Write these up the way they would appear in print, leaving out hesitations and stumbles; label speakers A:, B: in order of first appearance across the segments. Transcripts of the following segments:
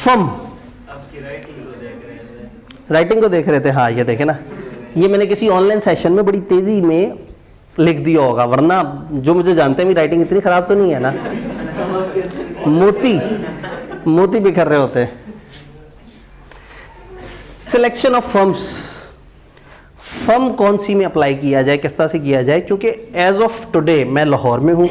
A: Firm, writing को देख रहे थे, हाँ ये देखे ना, ये मैंने किसी ऑनलाइन सेशन में बड़ी तेजी में लिख दिया होगा, वरना जो मुझे जानते हैं मेरी राइटिंग इतनी खराब तो नहीं है ना। मोती बिखर रहे होते हैं। सिलेक्शन ऑफ फर्म्स, फर्म कौन सी में अप्लाई किया जाए, किस तरह से किया जाए, क्योंकि एज ऑफ टुडे मैं लाहौर में हूँ,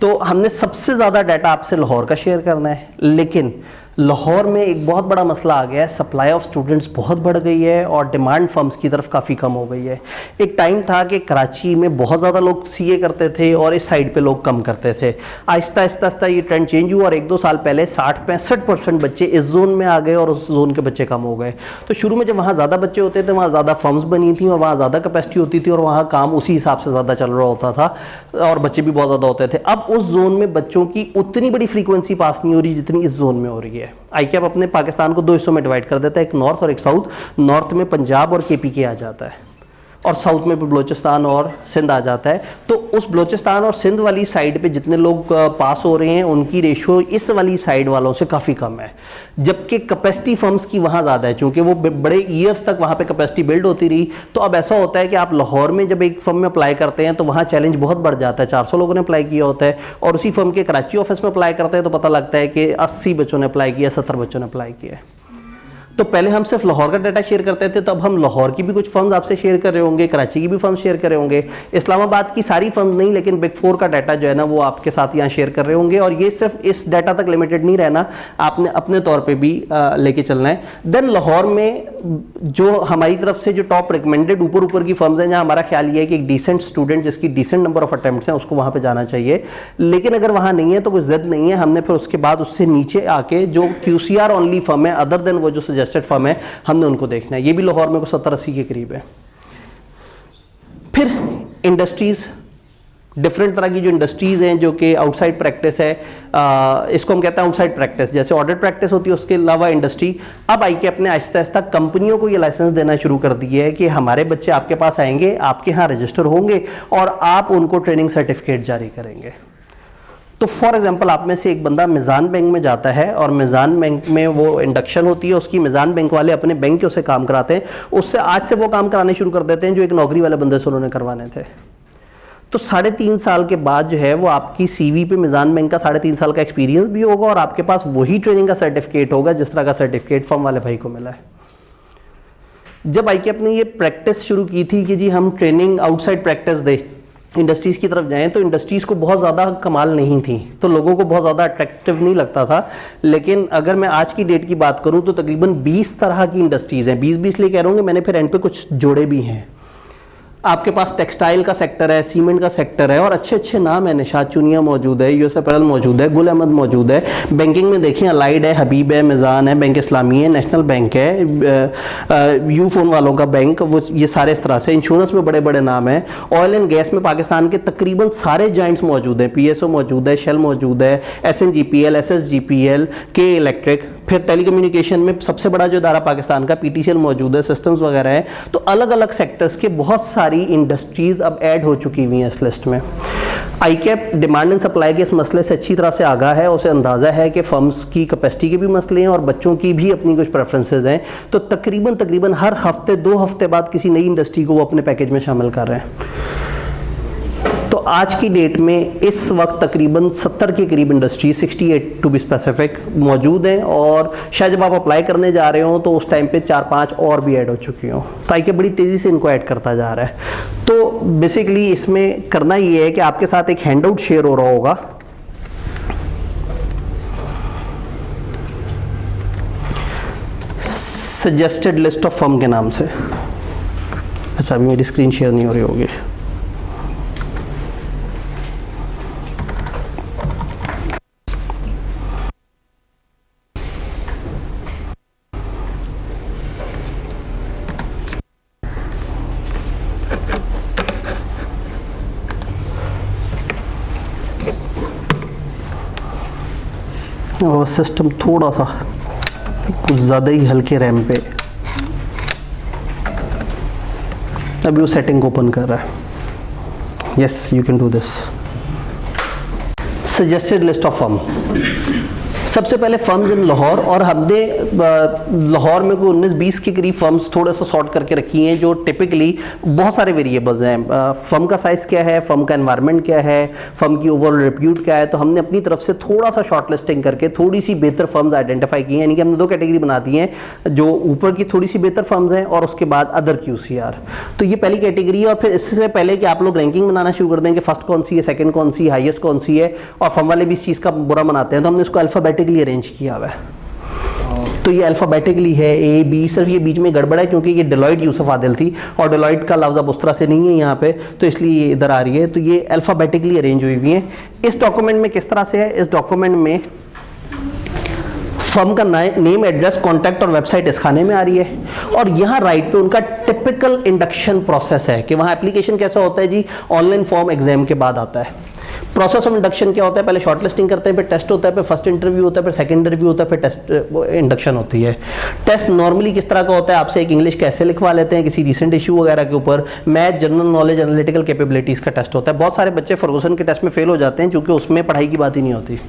A: तो हमने सबसे ज़्यादा डाटा आपसे लाहौर का शेयर करना है, लेकिन लाहौर में एक बहुत बड़ा मसला आ गया है, सप्लाई ऑफ स्टूडेंट्स बहुत बढ़ गई है और डिमांड फर्म्स की तरफ काफ़ी कम हो गई है। एक टाइम था कि कराची में बहुत ज़्यादा लोग सीए करते थे और इस साइड पे लोग कम करते थे। आहिस्ता आहिस्ता आहिस्ता ये ट्रेंड चेंज हुआ और 1-2 साल पहले 60-65% बच्चे इस जोन में आ गए और उस जोन के बच्चे कम हो गए। तो शुरू में जब वहाँ ज़्यादा बच्चे होते थे, वहाँ ज़्यादा फर्म्स बनी थी और वहाँ ज़्यादा कैपेसिटी होती थी और वहाँ काम उसी हिसाब से ज़्यादा चल रहा होता था और बच्चे भी बहुत ज़्यादा होते थे। अब उस जोन में बच्चों की उतनी बड़ी फ्रीक्वेंसी पास नहीं हो रही जितनी इस जोन में हो रही है। आईकैप अपने पाकिस्तान को 2 हिस्सों में डिवाइड कर देता है, एक नॉर्थ और एक साउथ। नॉर्थ में पंजाब और केपीके आ जाता है और साउथ में भी बलोचिस्तान और सिंध आ जाता है। तो उस बलोचिस्तान और सिंध वाली साइड पे जितने लोग पास हो रहे हैं उनकी रेशो इस वाली साइड वालों से काफ़ी कम है, जबकि कैपेसिटी फर्म्स की वहाँ ज़्यादा है, चूँकि वो बड़े ईयर्स तक वहाँ पे कैपेसिटी बिल्ड होती रही। तो अब ऐसा होता है कि आप लाहौर में जब एक फर्म में अप्लाई करते हैं तो वहाँ चैलेंज बहुत बढ़ जाता है, 400 लोगों ने अप्लाई किया होता है, और उसी फर्म के कराची ऑफिस में अप्लाई करते हैं तो पता लगता है कि 80 बच्चों ने अप्लाई किया, 70 बच्चों ने अप्लाई किया। तो पहले हम सिर्फ लाहौर का डाटा शेयर करते थे, तो अब हम लाहौर की भी कुछ फर्म्स आपसे शेयर कर रहे होंगे, कराची की भी फर्म शेयर कर रहे होंगे, इस्लामाबाद की सारी फर्म नहीं, लेकिन बिग 4 का डाटा जो है ना वो आपके साथ यहाँ शेयर कर रहे होंगे। और ये सिर्फ इस डाटा तक लिमिटेड नहीं रहना, आपने अपने तौर पे भी लेके चलना है। देन लाहौर में जो हमारी तरफ से जो टॉप रिकमेंडेड ऊपर की फर्म्स हैं, जहाँ हमारा ख्याल ये है कि एक डिसेंट स्टूडेंट जिसकी डिसेंट नंबर ऑफ अटेम्प्ट्स हैं उसको वहाँ पर जाना चाहिए, लेकिन अगर वहाँ नहीं है तो कोई जिद नहीं है। हमने फिर उसके बाद उससे नीचे आके जो QCR ओनली फर्म है अदर देन वो जो सजेस्टेड फर्म है, हमने उनको देखना है। ये भी लाहौर में को 70-80 के करीब है। फिर इंडस्ट्रीज, डिफरेंट तरह की जो इंडस्ट्रीज हैं जो कि आउटसाइड प्रैक्टिस है, इसको हम कहते हैं आउटसाइड प्रैक्टिस, जैसे ऑडिट प्रैक्टिस होती है उसके अलावा इंडस्ट्री। अब आईके अपने आहिस्ता आहिस्ता कंपनियों को ये लाइसेंस देना शुरू कर दिया है कि हमारे बच्चे आपके पास आएंगे, आपके यहाँ रजिस्टर होंगे और आप उनको ट्रेनिंग सर्टिफिकेट जारी करेंगे। तो फॉर एग्जांपल आप में से एक बंदा मिज़ान बैंक में जाता है और मिज़ान बैंक में वो इंडक्शन होती है उसकी, मिज़ान बैंक वाले अपने बैंक के उससे काम कराते हैं, उससे आज से वो काम कराने शुरू कर देते हैं जो एक नौकरी वाले बंदे से उन्होंने करवाने थे। तो 3.5 साल के बाद जो है वो आपकी CV पे मिज़ान बैंक का 3.5 साल का एक्सपीरियंस भी होगा और आपके पास वही ट्रेनिंग का सर्टिफिकेट होगा जिस तरह का सर्टिफिकेट फर्म वाले भाई को मिला है। जब आईके अपने ये प्रैक्टिस शुरू की थी कि जी हम ट्रेनिंग आउटसाइड प्रैक्टिस दे इंडस्ट्रीज़ की तरफ जाएं, तो इंडस्ट्रीज़ को बहुत ज़्यादा कमाल नहीं थी, तो लोगों को बहुत ज़्यादा अट्रैक्टिव नहीं लगता था। लेकिन अगर मैं आज की डेट की बात करूं तो तकरीबन 20 तरह की इंडस्ट्रीज़ हैं, 20 इसलिए कह रहा हूँ कि मैंने फिर एंड पे कुछ जोड़े भी हैं। आपके पास टेक्सटाइल का सेक्टर है, सीमेंट का सेक्टर है और अच्छे अच्छे नाम है, निशात चुनिया मौजूद है, यूएस अपैरल मौजूद है, गुल अहमद मौजूद है। बैंकिंग में देखिए अलाइड है, हबीब है, मिज़ान है, बैंक इस्लामी है, नेशनल बैंक है, यू फोन वालों का बैंक, वो ये सारे इस तरह से। इंश्योरेंस में बड़े बड़े नाम हैं। ऑयल एंड गैस में पाकिस्तान के तकरीबन सारे जॉइंट्स मौजूद हैं, PSO मौजूद है, शेल मौजूद है, SNGPL, SSGPL, के इलेक्ट्रिक। फिर टेलीकम्युनिकेशन में सबसे बड़ा जो इदारा पाकिस्तान का PTCL मौजूद है, सिस्टम्स वगैरह हैं। तो अलग अलग सेक्टर्स के बहुत सारी इंडस्ट्रीज अब ऐड हो चुकी हुई हैं इस लिस्ट में। आईकैप डिमांड एंड सप्लाई के इस मसले से अच्छी तरह से आगाह है, उसे अंदाज़ा है कि फर्म्स की कैपेसिटी के भी मसले हैं और बच्चों की भी अपनी कुछ प्रेफरेंसेज हैं। तो तकरीबन हर हफ्ते 2 हफ्ते बाद किसी नई इंडस्ट्री को वो अपने पैकेज में शामिल कर रहे हैं। तो आज की डेट में इस वक्त तकरीबन 70 के करीब इंडस्ट्री, 68 टू बी स्पेसिफिक, मौजूद हैं और शायद जब आप अप्लाई करने जा रहे हो तो उस टाइम पे 4-5 और भी ऐड हो चुकी हों। तो आईके बड़ी तेज़ी से इनको ऐड करता जा रहा है। तो बेसिकली इसमें करना ये है कि आपके साथ एक हैंडआउट शेयर हो रहा होगा, सजेस्टेड लिस्ट ऑफ फर्म के नाम से। अच्छा, अभी मेरी स्क्रीन शेयर नहीं हो रही होगी। और सिस्टम थोड़ा सा कुछ ज़्यादा ही हल्के रैम पे, अभी वो सेटिंग को ओपन कर रहा है। Yes, you can do this. Suggested list of firm. सबसे पहले फर्म्स इन लाहौर, और हमने लाहौर में कोई 19-20 के करीब फर्म्स थोड़ा सा सॉर्ट करके रखी हैं जो टिपिकली बहुत सारे वेरिएबल्स हैं। फर्म का साइज़ क्या है, फर्म का एनवायरनमेंट क्या है, फर्म की ओवरऑल रिप्यूट क्या है, तो हमने अपनी तरफ से थोड़ा सा शॉर्ट लिस्टिंग करके थोड़ी सी बेहतर फर्म्स आइडेंटिफाई की हैं। यानी कि हमने 2 कैटेगरी बना दी हैं, जो ऊपर की थोड़ी सी बेहतर फर्म्स हैं और उसके बाद अदर QCR। तो ये पहली कैटेगरी है। और फिर इससे पहले कि आप लोग रैंकिंग बनाना शुरू कर दें कि फर्स्ट कौन सी है, सेकंड कौन सी, हाईएस्ट कौन सी है, और फर्म वाले भी इस चीज़ का बुरा मनाते हैं, तो हमने इसको अल्फ़ाबेटिकली अरेंज किया हुआ है। तो ये अल्फ़ाबेटिकली है A B, सिर्फ ये बीच में गड़बड़ है क्योंकि ये डेलॉइट यूसुफ आदिल थी और डेलॉइट का लफ्ज़ अब उस तरह से नहीं है यहाँ पे, तो इसलिए ये इधर आ रही है। तो ये अल्फ़ाबेटिकली अरेंज हुई हुई हैं। इस डॉक्यूमेंट में किस तरह से है, इस डॉक्यूमेंट में फर्म का नेम, एड्रेस, कॉन्टैक्ट और वेबसाइट इस खाने में आ रही है, और यहाँ राइट पे उनका टिपिकल इंडक्शन प्रोसेस है कि वहाँ एप्लीकेशन कैसा होता है जी, ऑनलाइन फॉर्म एग्जाम के बाद आता है। प्रोसेस ऑफ इंडक्शन क्या होता है, पहले शॉर्ट लिस्टिंग करते हैं, फिर टेस्ट होता है, फिर फर्स्ट इंटरव्यू होता है, फिर सेकंड इंटरव्यू होता है, फिर टेस्ट इंडक्शन होती है। टेस्ट नॉर्मली किस तरह का होता है, आपसे एक इंग्लिश कैसे लिखवा लेते हैं किसी रिसेंट इशू वगैरह के ऊपर, math, general knowledge, analytical capabilities का टेस्ट होता है। बहुत सारे बच्चे फर्गूसन के टेस्ट में फेल हो जाते हैं क्योंकि उसमें पढ़ाई की बात ही नहीं होती,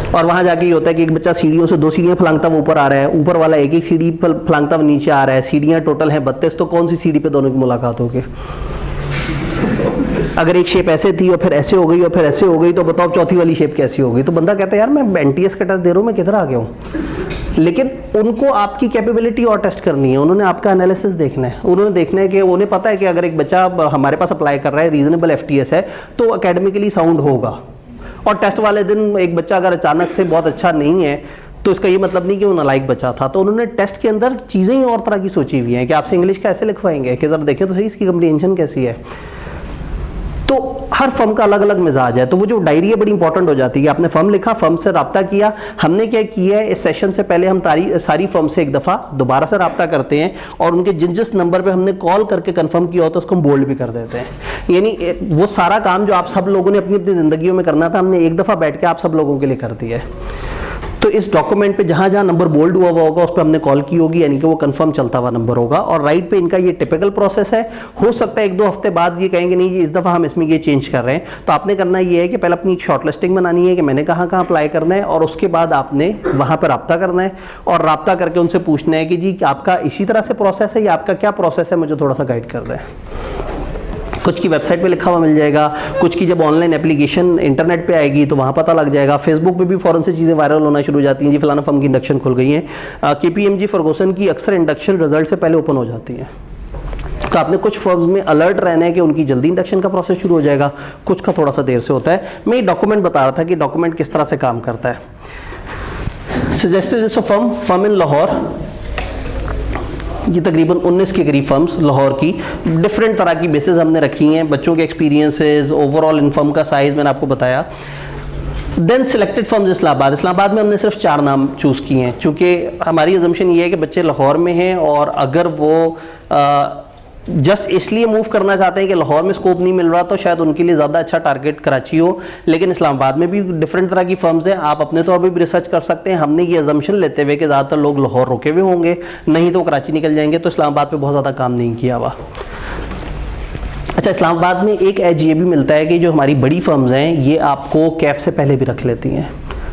A: और वहाँ जाके ये होता है कि एक बच्चा सीढ़ियों से 2 सीढ़ियाँ फलांगता हुआ ऊपर आ रहा है, ऊपर वाला एक सीढ़ी पर फलांगता हुआ नीचे आ रहा है, सीढ़ियाँ टोटल हैं 32, तो कौन सी सीढ़ी पे दोनों की मुलाकात होगी? अगर एक शेप ऐसे थी और फिर ऐसे हो गई और फिर ऐसे हो गई, तो बताओ चौथी वाली शेप कैसी होगी? तो बंदा कहता है यार मैं NTS का टेस्ट दे रहा हूँ, मैं किधर आ गया हूँ। लेकिन उनको आपकी कैपेबिलिटी और टेस्ट करनी है, उन्होंने आपका एनालिसिस देखना है, उन्होंने देखना है कि उन्हें पता है कि अगर एक बच्चा हमारे पास अप्लाई कर रहा है, रीजनेबल FTS है, तो अकेडमिकली साउंड होगा। और टेस्ट वाले दिन एक बच्चा अगर अचानक से बहुत अच्छा नहीं है, तो इसका ये मतलब नहीं कि वो नालायक बच्चा था। तो उन्होंने टेस्ट के अंदर चीज़ें ही और तरह की सोची हुई हैं कि आपसे इंग्लिश कैसे लिखवाएंगे, कि ज़रा देखें तो सही इसकी कम्प्रीहेंशन कैसी है। तो हर फर्म का अलग अलग मिजाज है, तो वो जो डायरी है बड़ी इंपॉर्टेंट हो जाती है। आपने फर्म लिखा, फर्म से रब्ता किया। हमने क्या किया है, इस सेशन से पहले हम सारी फर्म से एक दफ़ा दोबारा से रब्ता करते हैं, और उनके जिस नंबर पे हमने कॉल करके कंफर्म किया होता है उसको हम बोल्ड भी कर देते हैं। यानी वो सारा काम जो आप सब लोगों ने अपनी अपनी ज़िंदगियों में करना था, हमने एक दफ़ा बैठ के आप सब लोगों के लिए कर दिया है। तो इस डॉक्यूमेंट पे जहाँ जहाँ नंबर बोल्ड हुआ होगा उस पर हमने कॉल की होगी, यानी कि वो कंफर्म चलता हुआ नंबर होगा। और राइट पे इनका ये टिपिकल प्रोसेस है। हो सकता है 1-2 हफ्ते बाद ये कहेंगे नहीं जी इस दफ़ा हम इसमें ये चेंज कर रहे हैं, तो आपने करना ये है कि पहले अपनी एक शॉर्ट लिस्टिंग बनानी है कि मैंने कहाँ कहाँ अप्लाई करना है, और उसके बाद आपने वहाँ पर रब्ता करना है, और रब्ता करके उनसे पूछना है कि जी आपका इसी तरह से प्रोसेस है या आपका क्या प्रोसेस है, मुझे थोड़ा सा गाइड कर दें। कुछ की वेबसाइट पे लिखा हुआ मिल जाएगा, कुछ की जब ऑनलाइन एप्लीकेशन इंटरनेट पे आएगी तो वहाँ पता लग जाएगा। फेसबुक पे भी फ़ौरन से चीज़ें वायरल होना शुरू हो जाती हैं, जी फलाना फर्म की इंडक्शन खुल गई है। KPMG फर्गूसन की अक्सर इंडक्शन रिजल्ट से पहले ओपन हो जाती है। तो आपने कुछ फर्म्स में अलर्ट रहना है कि उनकी जल्दी इंडक्शन का प्रोसेस शुरू हो जाएगा, कुछ का थोड़ा सा देर से होता है। मैं ये डॉक्यूमेंट बता रहा था कि डॉक्यूमेंट किस तरह से काम करता है। सजेस्टेड लिस्ट ऑफ फर्म इन लाहौर, ये तकरीबन 19 के करीब फर्म्स लाहौर की डिफरेंट तरह की बेसिस हमने रखी हैं, बच्चों के एक्सपीरियंसेस, ओवरऑल इन फर्म का साइज़ मैंने आपको बताया। देन सिलेक्टेड फर्म्स इस्लामाबाद में हमने सिर्फ 4 नाम चूज़ किए हैं, चूँकि हमारी अजम्पशन ये है कि बच्चे लाहौर में हैं और अगर वो जस्ट इसलिए मूव करना चाहते हैं कि लाहौर में स्कोप नहीं मिल रहा, तो शायद उनके लिए ज़्यादा अच्छा टारगेट कराची हो। लेकिन इस्लामाबाद में भी डिफरेंट तरह की फर्म्स हैं, आप अपने तौर पे भी रिसर्च कर सकते हैं। हमने ये अजम्पशन लेते हुए कि ज़्यादातर लोग लाहौर रुके हुए होंगे, नहीं तो कराची निकल जाएंगे, तो इस्लामाबाद पे बहुत ज़्यादा काम नहीं किया हुआ। अच्छा, इस्लामाबाद में एक एज ये भी मिलता है कि जो हमारी बड़ी फर्म्स हैं ये आपको कैफ से पहले भी रख लेती हैं।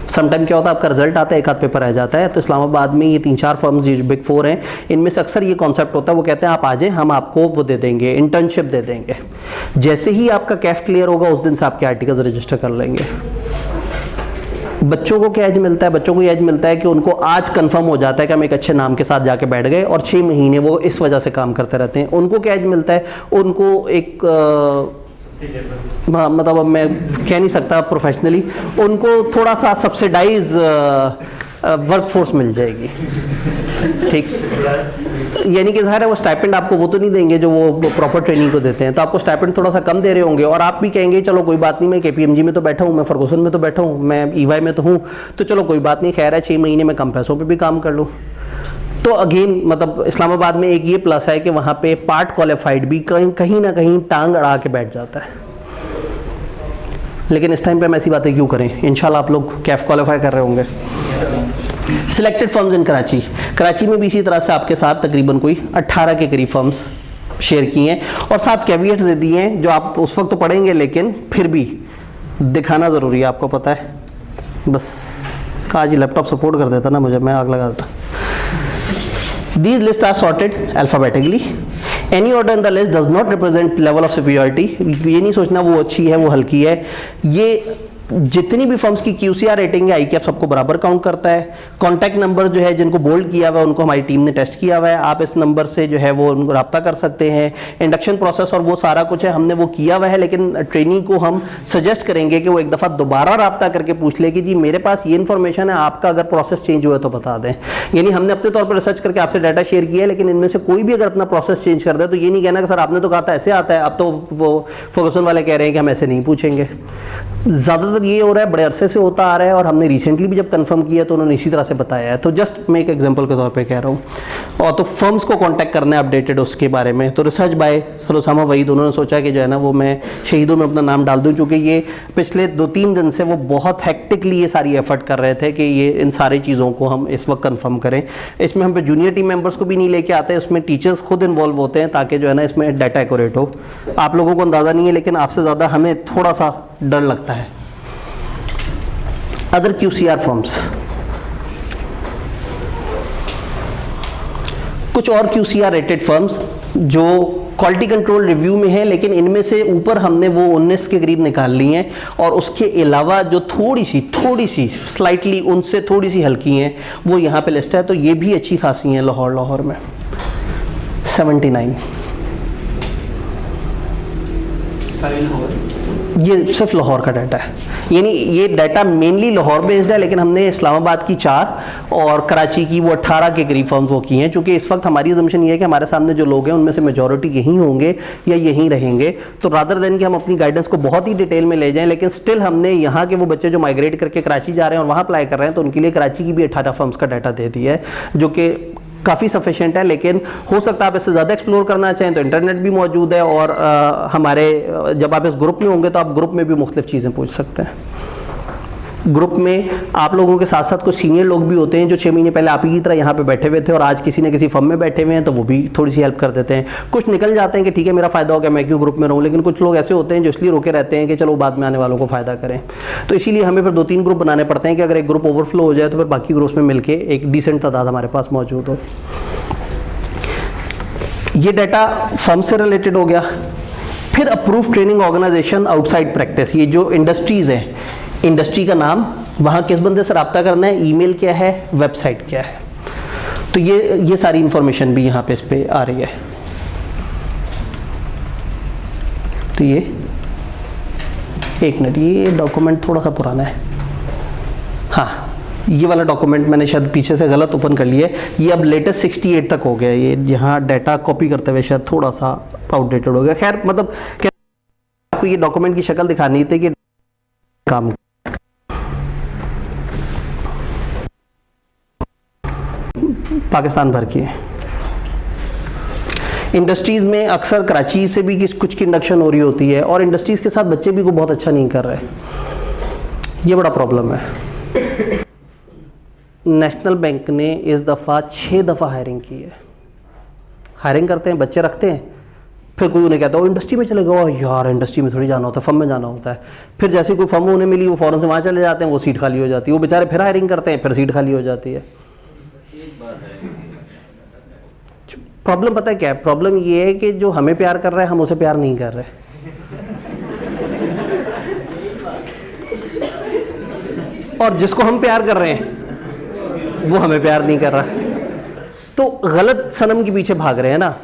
A: समटाइम क्या होता है, आपका रिजल्ट आता है, एक आध पेपर रह जाता है, तो इस्लामाबाद में ये 3-4 फर्म्स जो बिग 4 हैं, इनमें से अक्सर ये कॉन्सेप्ट होता है, वो कहते हैं आप आ जाएं, हम आपको वो दे देंगे, इंटर्नशिप दे देंगे। जैसे ही आपका कैफ क्लियर होगा उस दिन से आपके आर्टिकल्स रजिस्टर कर लेंगे। बच्चों को क्या एज मिलता है, बच्चों को एज मिलता है कि उनको आज कंफर्म हो जाता है कि हम एक अच्छे नाम के साथ जाके बैठ गए, और 6 महीने वो इस वजह से काम करते रहते हैं। उनको क्या एज मिलता है, उनको एक मतलब अब मैं कह नहीं सकता प्रोफेशनली, उनको थोड़ा सा सब्सिडाइज वर्कफोर्स मिल जाएगी। ठीक, यानी कि ज़ाहिर है वो स्टाइपेंड आपको वो तो नहीं देंगे जो वो प्रॉपर ट्रेनिंग को देते हैं, तो आपको स्टाइपेंड थोड़ा सा कम दे रहे होंगे, और आप भी कहेंगे चलो कोई बात नहीं, मैं KPMG में तो बैठा हूँ, मैं फर्गूसन में तो बैठा हूँ, मैं EY में तो हूँ, तो चलो कोई बात नहीं, खैर है 6 महीने में कम पैसों पे भी काम कर लूँ। तो अगेन मतलब इस्लामाबाद में एक ये प्लस है कि वहाँ पे पार्ट क्वालिफाइड भी कहीं ना कहीं टांग अड़ा के बैठ जाता है। लेकिन इस टाइम पे हम ऐसी बातें क्यों करें, इंशाल्लाह आप लोग कैफ क्वालिफाई कर रहे होंगे। सिलेक्टेड फर्म्स इन कराची में भी इसी तरह से आपके साथ तकरीबन कोई 18 के करीब फर्म्स शेयर किए हैं, और 7 कैविएट्स दे दिए हैं जो आप उस वक्त तो पढ़ेंगे, लेकिन फिर भी दिखाना ज़रूरी है, आपको पता है। बस आज ही लैपटॉप सपोर्ट कर देता ना मुझे, मैं आग लगा देता। These lists are sorted alphabetically. Any order in the list does not represent level of superiority. ये नहीं सोचना वो अच्छी है वो हल्की है, ये जितनी भी फर्म्स की QCR रेटिंग है ICAP सबको बराबर काउंट करता है। कॉन्टैक्ट नंबर जो है जिनको बोल्ड किया हुआ है उनको हमारी टीम ने टेस्ट किया हुआ है, आप इस नंबर से जो है वो उनको रब्ता कर सकते हैं। इंडक्शन प्रोसेस और वो सारा कुछ है हमने वो किया हुआ है, लेकिन ट्रेनिंग को हम सजेस्ट करेंगे कि वो एक दफ़ा दोबारा रब्ता करके पूछ ले कि जी मेरे पास ये इन्फॉर्मेशन है, आपका अगर प्रोसेस चेंज हुआ तो बता दें। यानी हमने अपने तौर पर रिसर्च करके आपसे डाटा शेयर किया है, लेकिन इनमें से कोई भी अगर अपना प्रोसेस चेंज कर दे तो ये नहीं कहना कि सर आपने तो कहा था ऐसे आता है, अब तो वो फर्गुसन वाले कह रहे हैं कि हम ऐसे नहीं पूछेंगे। ज़्यादातर ये हो रहा है, बड़े अरसे से होता आ रहा है, और हमने रिसेंटली भी जब कंफर्म किया तो उन्होंने इसी तरह से बताया है। तो जस्ट मैं एक एग्जांपल के तौर पे कह रहा हूँ। और तो फर्म्स को कांटेक्ट करना है अपडेटेड उसके बारे में, तो research by sir Usama Waheed, उन्होंने सोचा कि जो है ना वो मैं शहीदों में अपना नाम डाल दूँ, क्योंकि ये पिछले 2-3 दिन से वो बहुत हेक्टिकली ये सारी एफर्ट कर रहे थे कि ये इन सारी चीज़ों को हम इस वक्त कन्फर्म करें। इसमें हम पे जूनियर टीम मेंबर्स को भी नहीं लेके आते, उसमें टीचर्स खुद इन्वॉल्व होते हैं ताकि जो है ना इसमें डाटा एक्यूरेट हो। आप लोगों को अंदाज़ा नहीं है, लेकिन आपसे ज़्यादा हमें थोड़ा सा डर लगता है। अदर QCR फॉर्म्स, कुछ और QCR रेटेड फर्म्स जो क्वालिटी कंट्रोल रिव्यू में है, लेकिन इनमें से ऊपर हमने वो 19 के करीब निकाल ली हैं, और उसके अलावा जो थोड़ी सी स्लाइटली उनसे थोड़ी सी हल्की हैं वो यहाँ पे लिस्ट है। तो ये भी अच्छी खासी हैं। लाहौर में 79, ये सिर्फ लाहौर का डाटा है, यानी ये डाटा मेनली लाहौर बेस्ड है, लेकिन हमने इस्लामाबाद की 4 और कराची की वो 18 के करीब फर्म्स वो की हैं, क्योंकि इस वक्त हमारी अजम्पशन ये है कि हमारे सामने जो लोग हैं उनमें से मेजॉरिटी यहीं होंगे या यहीं रहेंगे। तो रादर देन कि हम अपनी गाइडेंस को बहुत ही डिटेल में ले जाएं, लेकिन स्टिल हमने यहाँ के वो बच्चे जो माइग्रेट करके कराची जा रहे हैं और वहाँ अप्लाई कर रहे हैं, तो उनके लिए कराची की भी 18 फर्म्स का डाटा दे दिया है, जो कि काफ़ी सफिशेंट है। लेकिन हो सकता है आप इससे ज़्यादा एक्सप्लोर करना चाहें तो इंटरनेट भी मौजूद है, और हमारे जब आप इस ग्रुप में होंगे तो आप ग्रुप में भी मुख्तलिफ चीज़ें पूछ सकते हैं। ग्रुप में आप लोगों के साथ साथ कुछ सीनियर लोग भी होते हैं जो 6 महीने पहले आप ही की तरह यहाँ पे बैठे हुए थे और आज किसी न किसी फर्म में बैठे हुए हैं, तो वो भी थोड़ी सी हेल्प कर देते हैं। कुछ निकल जाते हैं कि ठीक है मेरा फ़ायदा हो गया, मैं क्यों ग्रुप में रहूँ, लेकिन कुछ लोग ऐसे होते हैं जो इसलिए रोके रहते हैं कि चलो बाद में आने वालों को फ़ायदा करें। तो इसीलिए हमें फिर 2-3 ग्रुप बनाने पड़ते हैं कि अगर एक ग्रुप ओवरफ्लो हो जाए तो फिर बाकी ग्रुप्स में मिलकर एक डिसेंट तादाद हमारे पास मौजूद हो। ये डाटा फर्म से रिलेटेड हो गया। फिर approve training organisation outside practice, ये जो इंडस्ट्रीज़ हैं, इंडस्ट्री का नाम, वहाँ किस बंदे से रब्ता करना है, ईमेल क्या है, वेबसाइट क्या है, तो ये सारी इंफॉर्मेशन भी यहाँ पे इस पे आ रही है। तो ये एक मिनट, ये डॉक्यूमेंट थोड़ा सा पुराना है, हाँ ये वाला डॉक्यूमेंट मैंने शायद पीछे से गलत ओपन कर लिया है, ये अब लेटेस्ट 68 तक हो गया। ये यहाँ डाटा कॉपी करते हुए शायद थोड़ा सा आउटडेटेड हो गया। खैर मतलब आपको ये डॉक्यूमेंट की शक्ल दिखानी थी कि काम पाकिस्तान भर की है। इंडस्ट्रीज़ में अक्सर कराची से भी कुछ की इंडक्शन हो रही होती है, और इंडस्ट्रीज़ के साथ बच्चे भी को बहुत अच्छा नहीं कर रहे, ये बड़ा प्रॉब्लम है। नेशनल बैंक ने इस दफ़ा 6 दफ़ा हायरिंग की है। हायरिंग करते हैं, बच्चे रखते हैं, फिर कोई उन्हें कहता है इंडस्ट्री में चले गए, यार इंडस्ट्री में थोड़ी जाना होता है, फर्म में जाना होता है। फिर जैसे कोई फर्म उन्हें मिली वो फ़ौरन से वहाँ चले जाते हैं, वो सीट खाली हो जाती है, वो बेचारे फिर हायरिंग करते हैं, फिर सीट खाली हो जाती है। प्रॉब्लम पता है क्या है? प्रॉब्लम ये है कि जो हमें प्यार कर रहा है हम उसे प्यार नहीं कर रहे, और जिसको हम प्यार कर रहे हैं वो हमें प्यार नहीं कर रहा, तो गलत सनम के पीछे भाग रहे हैं ना।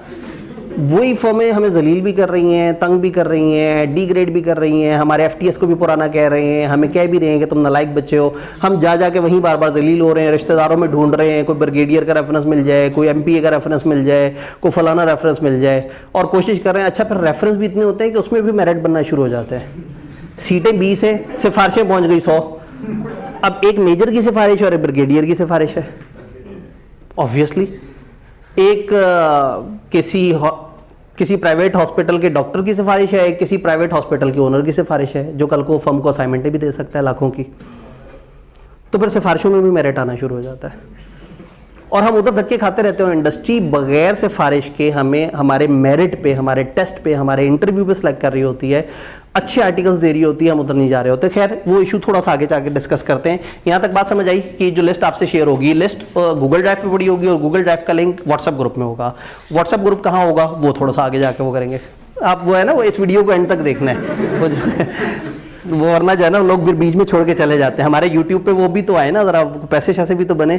A: वही फर्में हमें जलील भी कर रही हैं, तंग भी कर रही हैं, डी ग्रेड भी कर रही हैं, हमारे FTS को भी पुराना कह रहे हैं, हमें कह भी रहे हैं कि तुम नालायक बच्चे हो। हम जा के वहीं बार बार जलील हो रहे हैं, रिश्तेदारों में ढूंढ रहे हैं, कोई ब्रिगेडियर का रेफरेंस मिल जाए, कोई MPA का रेफरेंस मिल जाए, कोई फलाना रेफरेंस मिल जाए, और कोशिश कर रहे हैं। अच्छा, फिर रेफरेंस भी इतने होते हैं कि उसमें भी मेरिट बनना शुरू हो जाते हैं। सीटें 20 हैं, सिफारिशें पहुँच गई 100। अब एक मेजर की सिफारिश और एक ब्रिगेडियर की सिफारिश है। ऑब्वियसली एक किसी प्राइवेट हॉस्पिटल के डॉक्टर की सिफारिश है, एक किसी प्राइवेट हॉस्पिटल के ओनर की सिफारिश है, जो कल को फर्म को असाइनमेंटें भी दे सकता है लाखों की। तो फिर सिफारिशों में भी मेरिट आना शुरू हो जाता है, और हम उधर धक्के खाते रहते हैं। इंडस्ट्री बगैर सिफारिश के हमें हमारे मेरिट पे, हमारे टेस्ट पे, हमारे इंटरव्यू पे सिलेक्ट कर रही होती है, अच्छे आर्टिकल्स दे रही होती है, हम उधर नहीं जा रहे होते। खैर वो इशू थोड़ा सा आगे जाके डिस्कस करते हैं। यहाँ तक बात समझ आई कि जो लिस्ट आपसे शेयर होगी, लिस्ट गूगल ड्राइव पे पड़ी होगी और गूगल ड्राइव का लिंक व्हाट्सएप ग्रुप में होगा। व्हाट्सएप ग्रुप कहाँ होगा वो थोड़ा सा आगे जाके वो करेंगे। आप वो है ना, वो इस वीडियो को एंड तक देखना है वो वरना जो है ना लोग फिर बीच में छोड़ के चले जाते हैं। हमारे यूट्यूब पे वो भी तो आए ना, ज़रा पैसे शैसे भी तो बने,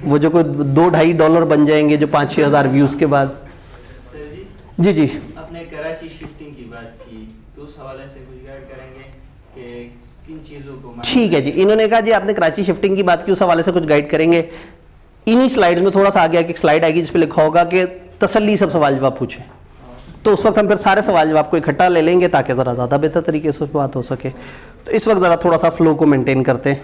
A: वो जो कोई $2-2.5 बन जाएंगे जो 5-6 हज़ार व्यूज़ के बाद। जी जी
B: आपने कराची शिफ्टिंग की बात की, तो उस हवाले से कुछ गाइड करेंगे कि किन चीज़ों को।
A: ठीक है जी, इन्होंने कहा जी आपने कराची शिफ्टिंग की बात की, उस हवाले से कुछ गाइड करेंगे। इन्हीं स्लाइड्स में थोड़ा सा आगे एक स्लाइड आएगी जिस पे लिखा होगा कि तसल्ली सब सवाल जवाब पूछे। तो उस वक्त हम फिर सारे सवाल जवाब को इकट्ठा ले लेंगे ताकि ज़रा ज़्यादा बेहतर तरीके से बात हो सके। तो इस वक्त ज़रा थोड़ा सा फ्लो को मेंटेन करते हैं।